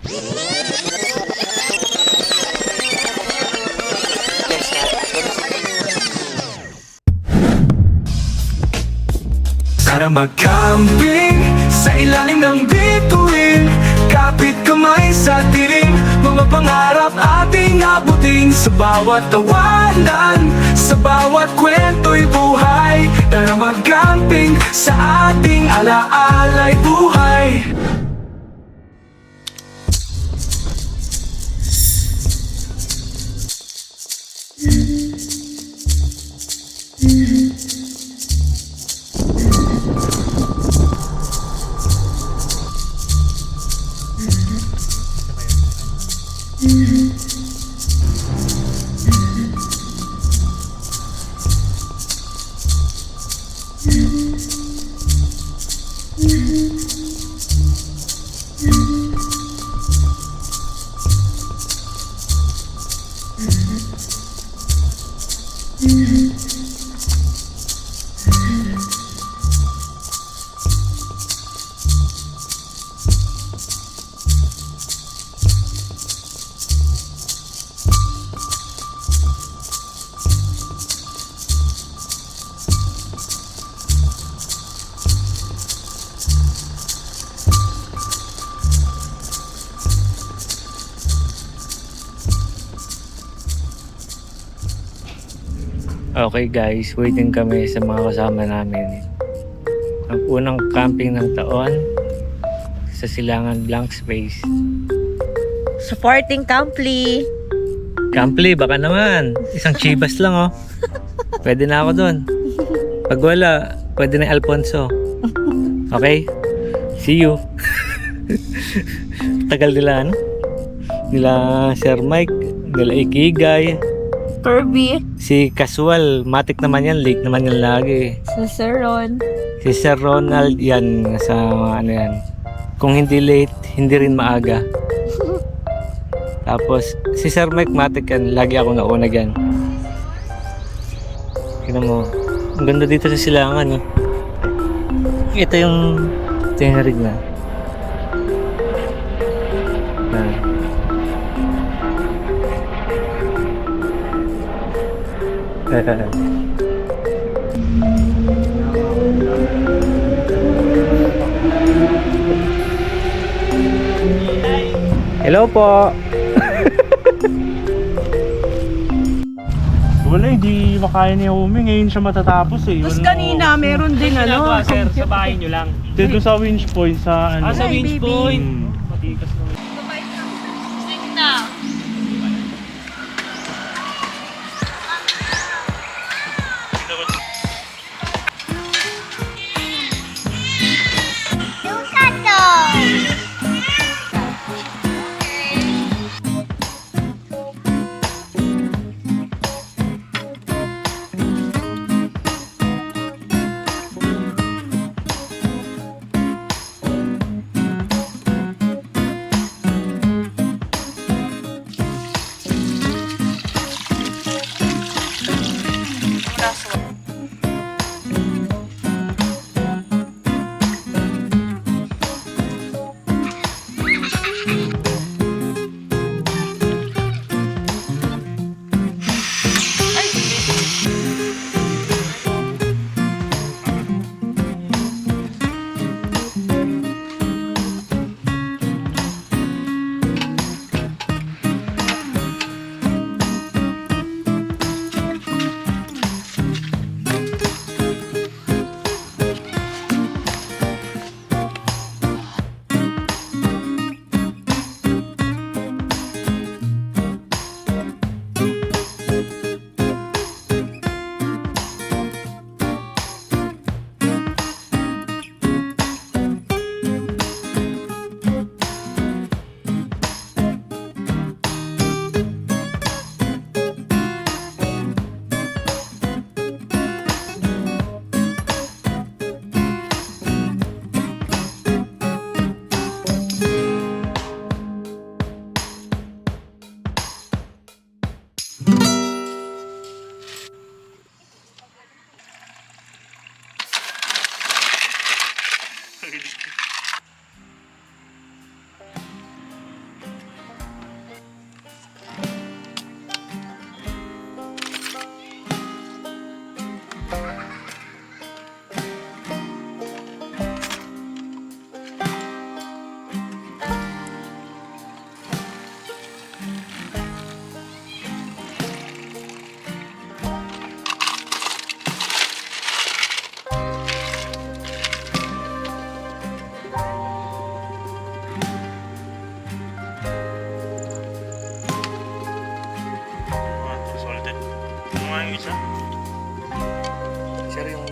Para mag-camping sa ilalim ng bituin, kapit kamay sa tiring, mga pangarap ating abutin. Sa bawat tawanan, sa bawat kwento'y buhay. Tara mag-camping sa ating alaala'y buhay. Okay guys, waiting kami sa mga kasama namin. Ang unang camping ng taon sa Silangan Blank Space. Supporting Camply. Camply, baka naman. Isang chibas lang oh. Pwede na ako dun. Pag wala, pwede na Alfonso. Okay? See you. Tagal nila ano? Nila Sir Mike, nila Ikigay. Kirby. Si Casual, matik naman yan, late naman yan lagi. Sa Sir Ron. Si Sir Ronald, yan, sa ano yan. Kung hindi late, hindi rin maaga. Tapos, si Sir Mike matik yan, lagi ako nauna yan. Tignan mo, ang ganda dito sa Silangan. Ito yung tinarig na. Hello po. Wala, hindi makain ni Umi. Ngayon siya matatapos eh. Tapos kanina, meron din ano. Sir, sa bahay nyo lang. Dito sa winch point sa ano. Sa winch point. Matikas na.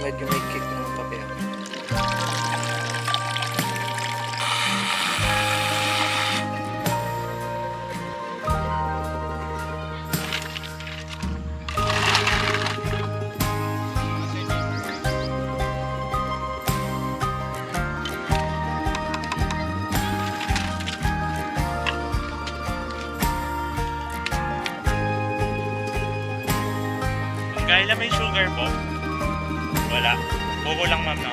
medyo may kick ng kape. Kaya may sugar po? Wala. Buko lang ma'am no?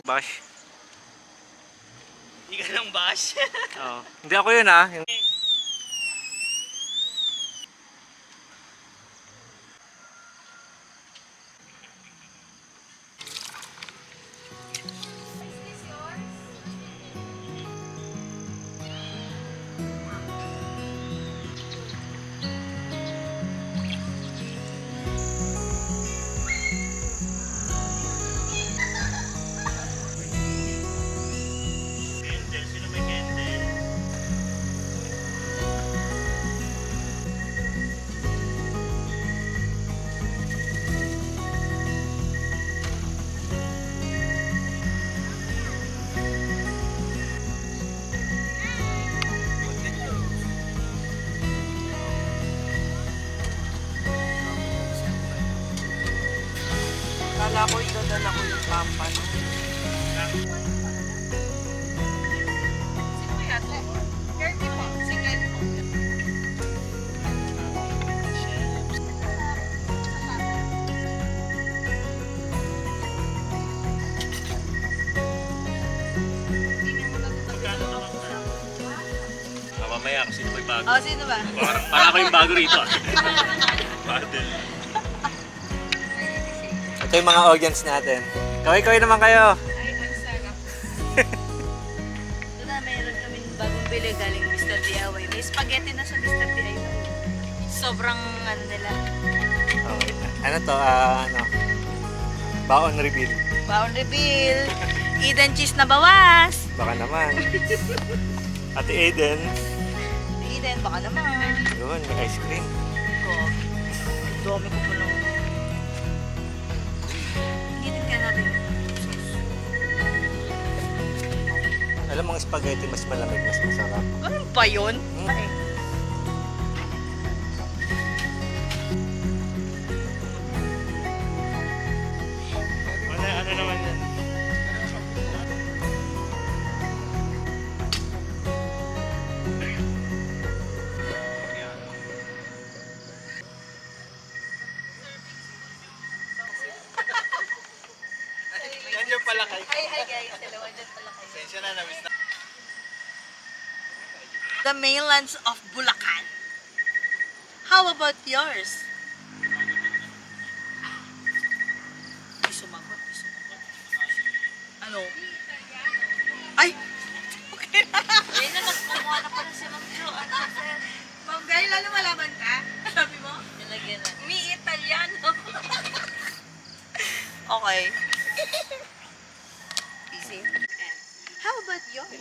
Bash. Hindi ka lang bash. Oo. Hindi ako yun ah. Candle, sino may candle? Kala ko idadala ko yung pampa. Mamaya kasi may bago. Oh, sino ba? Para ako yung bago rito. Paddle. Ito yung mga audience natin. Kaway-kaway naman kayo. Ito na, mayroon kaming bagong bili galing Mr. DIY. May spaghetti na sa Mr. DIY. Sobrang ano nila. Okay. Ano to? Baon reveal. Baon reveal. Eden cheese na bawas. Baka naman. Ate Aiden. Eden, baka naman. Yun, may ice cream. Dami ko pa lang. Eden ka natin. Alam mo, ang spaghetti mas malamig, mas masarap. Ganun pa yun? Ay. Ano naman yan? Nandiyan pala kayo. Hi guys. Hello, andyan pala kayo. Sensya na, na-miss na. The mainlands of Bulacan. How about yours? May sumagot. Ano? Ay! Okay na. Ayun na, nagkumuha na pala si Ma'am Jo. Ano ba, sir? Ma'am Guy, lalo malaman ka? Sabi mo? Nilagyan na. Mi Italiano. Okay. Easy. How about yours?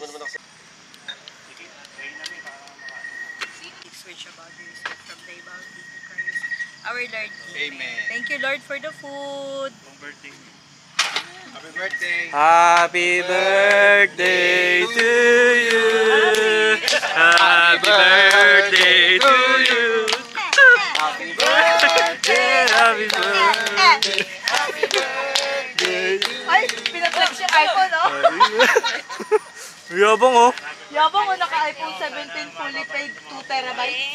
Switch about yourself from the bounty to Christ. Our Lord. Amen. Thank you, Lord, for the food. Kung birthday. Happy birthday! Happy birthday to you! Happy birthday to you! Happy birthday! Happy birthday! Happy birthday! Ay, pinaplex yung iPhone, no? Yabang oh! Yabang ko naka-iPhone 17 fully paid 2 terabytes.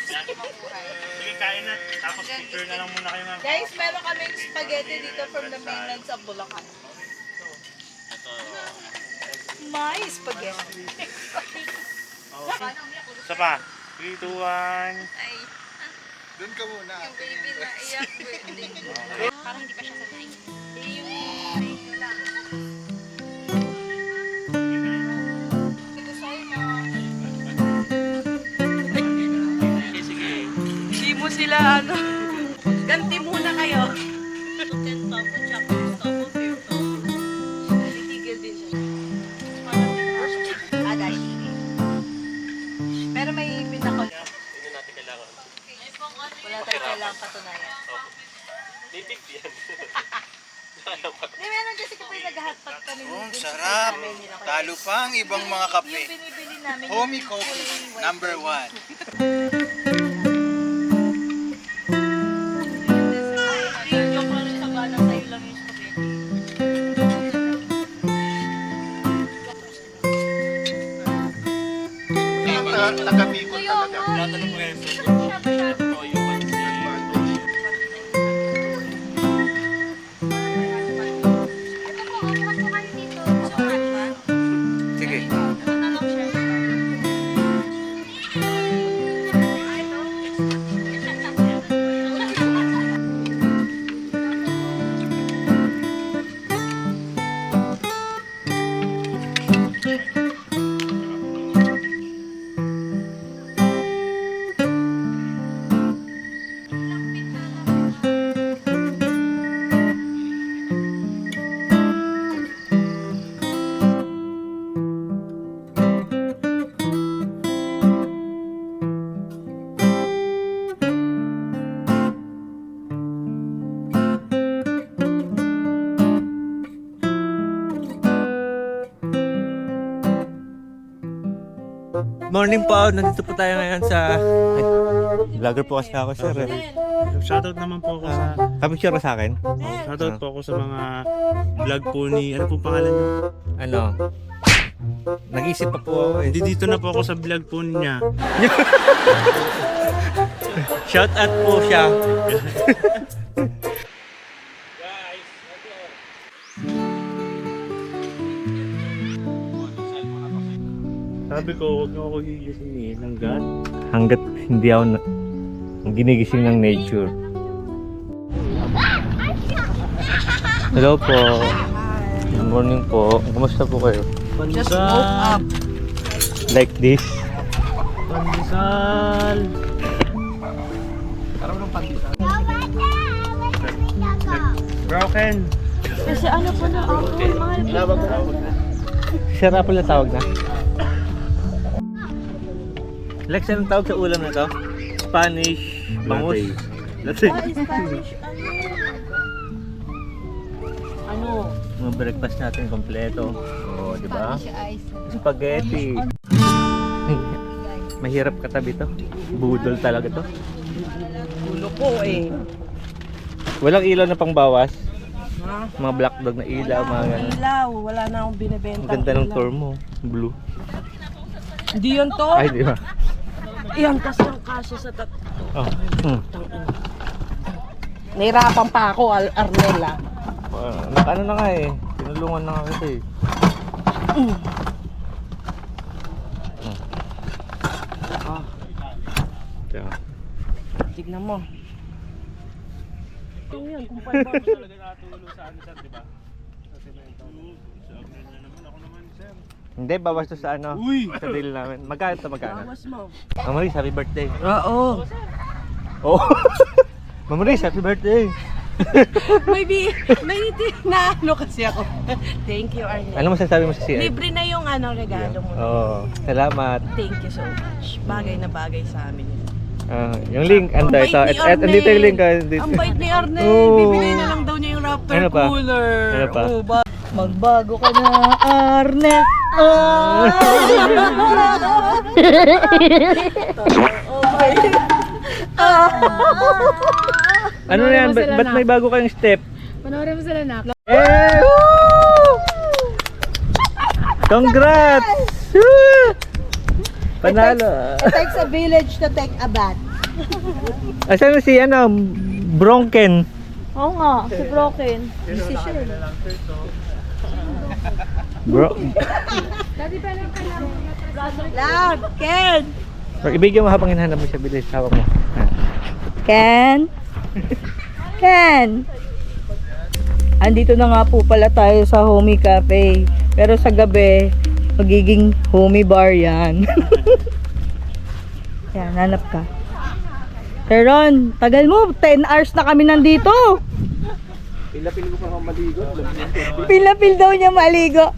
Sige, kain na. Tapos picture na lang muna kayo nga. Guys, meron kaming spaghetti dito from the mainland sa Bulacan. My spaghetti. Isa pa. 3, 2, 1. Ay. Doon ka muna. Yung baby na iyak, birthday. Parang hindi pa siya sanay. Yung baby lang. Ito sa'yo na. Hindi mo sila ano. Ganti muna kayo. Chicken tofu, Japanese tofu, beef tofu. Titigil din siya. Dahil. Pero may pinakot. Wala tayong kailangang patunayan. Di meron kasi kapag nag-hotpot kami. Oh, sarap. Talo pa ang ibang mga kape. Yung binibili namin. Homey Coffee, number 1. Joke lang yung sabana sa'yo lang yung spaghetti. Taga-Bicol talaga. Sige. Morning po, nandito po tayo ngayon sa... Ay, vlogger po kasi ako, sir. Shoutout naman po ako sa... Kapicture ka sa akin? Shoutout po ako sa mga vlog po ni... Ano po pangalan niyo? Ano? Nag-isip pa po ako eh. Hindi dito na po ako sa vlog po niya. Shout out po siya. Sabi ko, huwag niyo ako gigisingin hanggat. Hanggat hindi ako ginigising ng nature. Hello po. Good morning po. Kumusta po kayo? Just woke up. Like this? Pandesal! Broken! Kasi ano po na ako, mahal po. Sir Apple na tawag na? Lex, anong tawag sa ulam na to? Spanish, bangus. Latte. Spanish, ano? Mga breakfast natin kompleto. Oo, di ba? Ice. Spaghetti. Mahirap katabi to. Budol talaga to. Ulo ko eh. Walang ilaw na pangbawas. Ha? Mga black dog na ilaw, mga ganun. Ilaw, wala na akong binibenta. Ang ganda ng tour mo. Blue. Hindi yun to. Ay, di ba? Iyan kasi ang kaso sa Oh. Nahirapan pa ako, Arnella. Ano na nga eh. Tinulungan na nga kasi eh. Tiyan. Tignan mo. Yung yun, kung 5 hours. Talaga nakatulong sa ano, sir, di ba? Sa semento. Sa akin na naman, ako naman, sir. Hindi, bawas to sa ano. Uy! Sa deal namin. Magkano to, magkano? Bawas mo. Mama Riz, happy birthday. Oo. Oh. Mama Riz, happy birthday. May na ano kasi ako. Thank you, Arnella. Ano masasabi mo sa CR? Libre na yung ano, regalo mo. Oo. Salamat. Thank you so much. Bagay na bagay sa amin. Yung link, ando Ang ito. bait ni Andito yung link. Arnel. Ang bait ni Arnel. Oo. Bibili na lang daw niya yung Raptor Ano pa? cooler. Ano pa? Oo, magbago ka na, Arnel. Oh my. Ano na yan? Ba't may bago kayong step? Panoorin mo sila na. Eh! Woo! Congrats! Woo! Panalo. It takes a village to take a bath. Asan na si ano? Bronken. Oo nga, si Broken. Bro. Dati pa lang kailangan. Loud, Ken! Ibigyan mo habang hinahanap mo siya bilis. Hawak mo. Ah. Ken? Ken? Andito na nga po pala tayo sa Homey Cafe. Pero sa gabi, magiging Homey Bar yan. Yan, hanap ka. Sir Ron, tagal mo. 10 hours na kami nandito. Pila-pil ko pa ako maligo. Pila-pil daw niya maligo.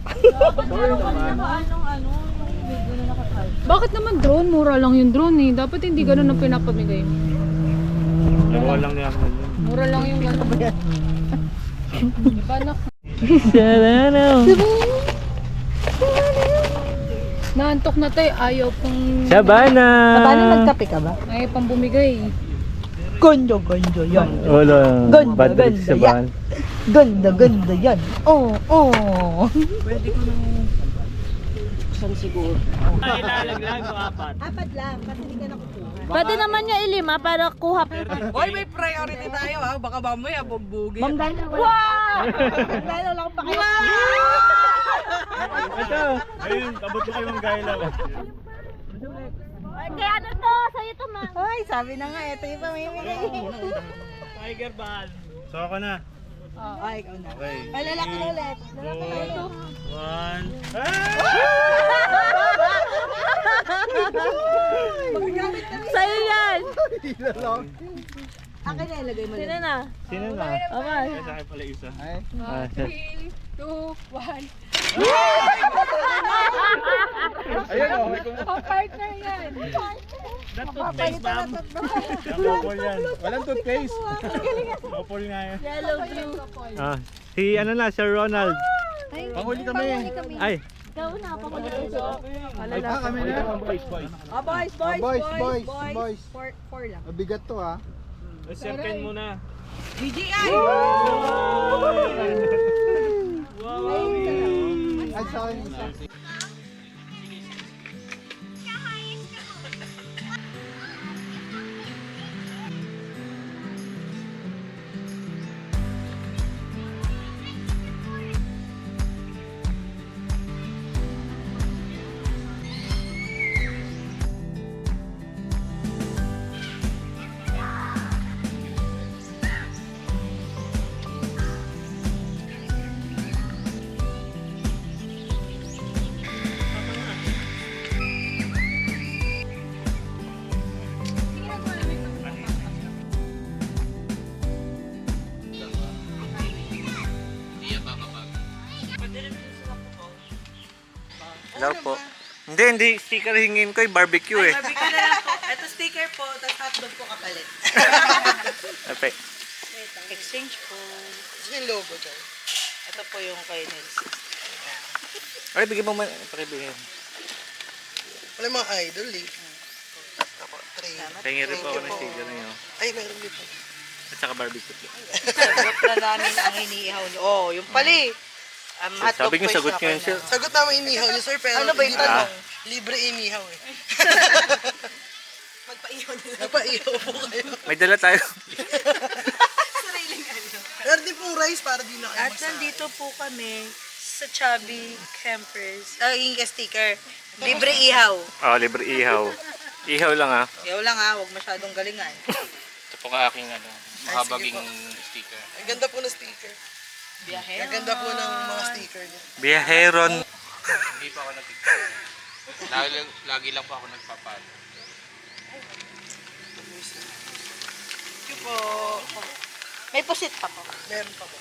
Bakit naman drone? Mura lang yung drone eh. Dapat hindi ganun ang pinapamigay mo. Dalawa lang niya ako. Mura lang yung ganun. Iba na. Naantok na tayo. Ayaw pang... Sabana! Paano nagkape ka ba? Ayaw pang bumigay. Ganda yan. Wala. Ganda, Bad trip ganda sa yan. van. Ganda yan. Oh. Ilalaglag o apat? Apat lang, kasi hindi ka nakukuha. Pwede naman niya ilima para kuha. Hoy, may priority tayo ha. Baka mamaya bumbugin. Ma'am Dino. Wow! Ma'am Dino lang pa kayo. Ito! Ayun, abot ko kayo ng gailaw. Kaya ano to? Sa'yo to, ma. Hoy, sabi na nga, ito yung pamimigay. Tiger ball. So ako na. Ay, ikaw na. Okay. Ay, lalaki na ulit. 1. Sa'yo yan. Akin na ilagay mo Sino lang. na? Sino na? Aman. Sa akin pala isa. Ah, 3, 2, 1. Ayun oh, may Oh, partner yan. That toothpaste, ma'am. Napopol yan. walang toothpaste. Napopol nga yan. Yellow, blue. Ah, si ano na, Sir Ronald. Panghuli kami. Ay, Ikaw na, pakulit ko. Kami na. Boys. Oh, boys. Four lang. Mabigat to ha. Sirkin muna. GGI! Ay, sa akin isa. hello po. Hindi. Sticker hingin ko, barbecue eh. Barbecue na lang po. Ito sticker po, tapos hotdog po kapalit. Okay. Exchange po. Yung logo dyan. Ito po yung kay Nelson. Ay, bigyan mo man. Pakibigyan. Wala yung mga idol eh. Tingin rin po ako ng sticker niyo. Ay, mayroon dito. At saka barbecue. Sagot na namin ang iniihaw niyo. Oh, yung pali. Hotdog Sabi niyo, po sagot isa niyo ko yun, sir. na. Sagot namin inihaw niyo, sir, pero Ano ba yung tanong? libre inihaw eh. Magpaihaw nila. Nagpaihaw po kayo. May dala tayo. Sariling ano. Meron din pong rice para di na kayo At nandito po kami sa Chubby Campers. Yung sticker. Libre ihaw. Oh, libre ihaw. Ihaw lang ah. Ihaw lang ha, huwag masyadong galingan. Ito po ka aking mahabaging sticker. Ang ganda po ng sticker. Biyahero. Ang ganda po ng mga sticker niya. Biyaheron. Hindi pa ako nag-TikTok. Lagi lang po ako nagpapalo. Thank you po. May pusit pa po. Meron pa ba?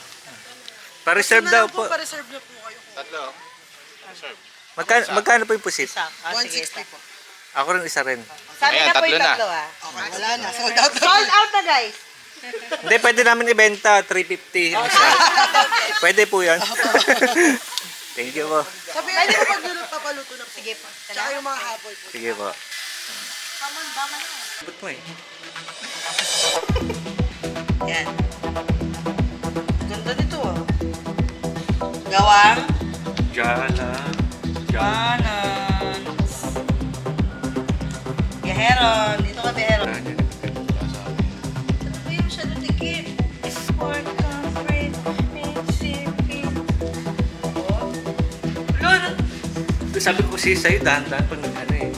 Pa-reserve daw po. Pa-reserve niyo po kayo. Tatlo. Reserve. Magkano po yung pusit? Isa. Sige. 160 po. Ako rin isa rin. Sabi Ayan, na po yung tatlo na. tatlo ha. Okay, wala na. Sold out na. Sold out na guys. Hindi, pwede namin ibenta. 350 ang isa. Pwede po yan. Thank you po. Sabi nga niyo pag papaluto na po. Sige po. Tsaka yung mga habol po. Sige po. Kamon, baman na. Ba't mo eh? Yan. Ganda nito ah. Gawang Jala. balance. Biyaheron. Dito ka biyaheron. Ano ba yung shadow ticket? Sport conference. Mississippi. Oh. Lord. Sabi ko kasi sa'yo, dahan-dahan pag ano eh.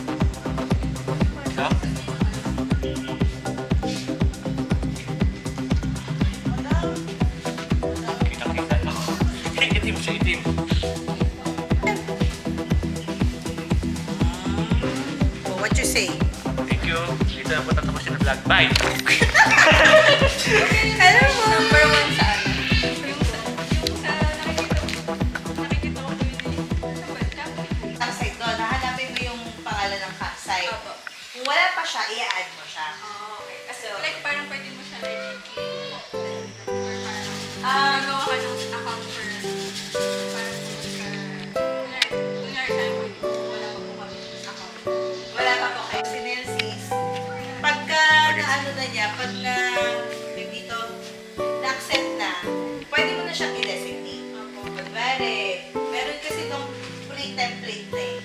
say? Thank you. Dito na po tatapusin ang vlog. Bye! Alam mo, number 1 sa ano? Yung sa nakikita ko Campsite doon, hahanapin mo yung pangalan ng campsite. Opo. Kung wala pa siya, i-add mo siya. Okay. Kasi like parang pwede mo siya like Ah, magawa ka ng account for parang kunyari tayo wala pa po kami account. wala pa po kayo. Si Nelsis, pagka na-ano na niya, pag na, dito, na-accept na, pwede mo na siyang i-designate. Kunwari, meron kasi nung pre-template na eh.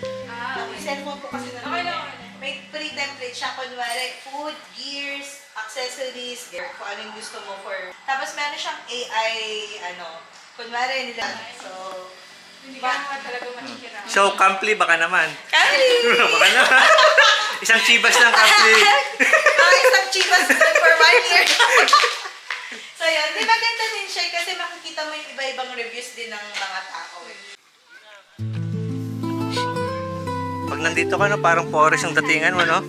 I-send mo po kasi na Okay lang, okay lang. may pre-template siya, kunwari, food, gears, accessories, kung ano yung gusto mo for... Tapos meron siyang AI, kunwari nila. So, Hindi ka naman talaga makikirama. So, Kampli, baka naman. Kali! Baka naman. Isang chibas lang, Kampli. Mga isang chivas for 1 year. So yun, di maganda din siya kasi makikita mo yung iba-ibang reviews din ng mga tao. Pag nandito ka na, parang forest yung datingan mo, no?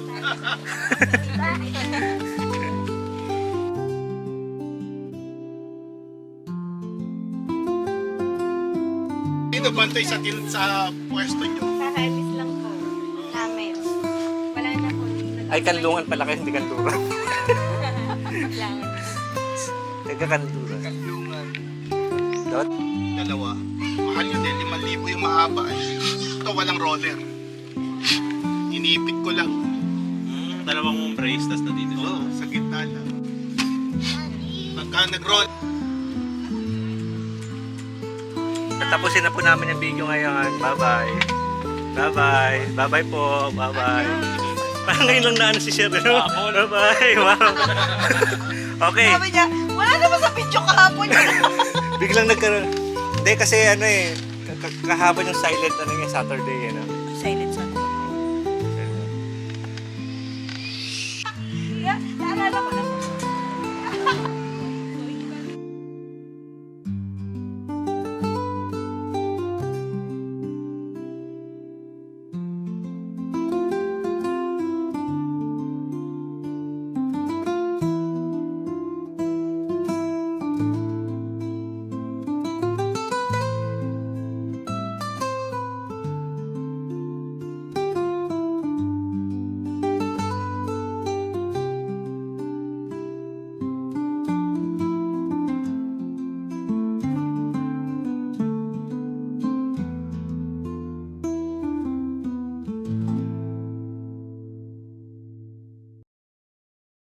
Sino bantay sa pwesto nyo? Kakailis lang po. Namin. Wala na po. Ay, kanlungan pala kayo, hindi kanluran. Lang. Teka, kanluran. Kanlungan. Dot? Dalawa. Mahal yun eh, 5,000 yung mahaba eh. Ito walang roller. Inipit ko lang. Dalawang brace, tas na dito. Oo, sa gitna lang. Pagka nag-roll, Tatapusin na po namin yung video ngayon. Bye-bye. Bye-bye. Bye-bye po. Bye-bye. Parang ngayon lang naano si Sir. No? Bye-bye. Wow. Okay. Sabi niya, wala naman sa video kahapon. Biglang nagkaroon. Hindi kasi ano eh. Kahapon yung silent ano yung Saturday. Ano?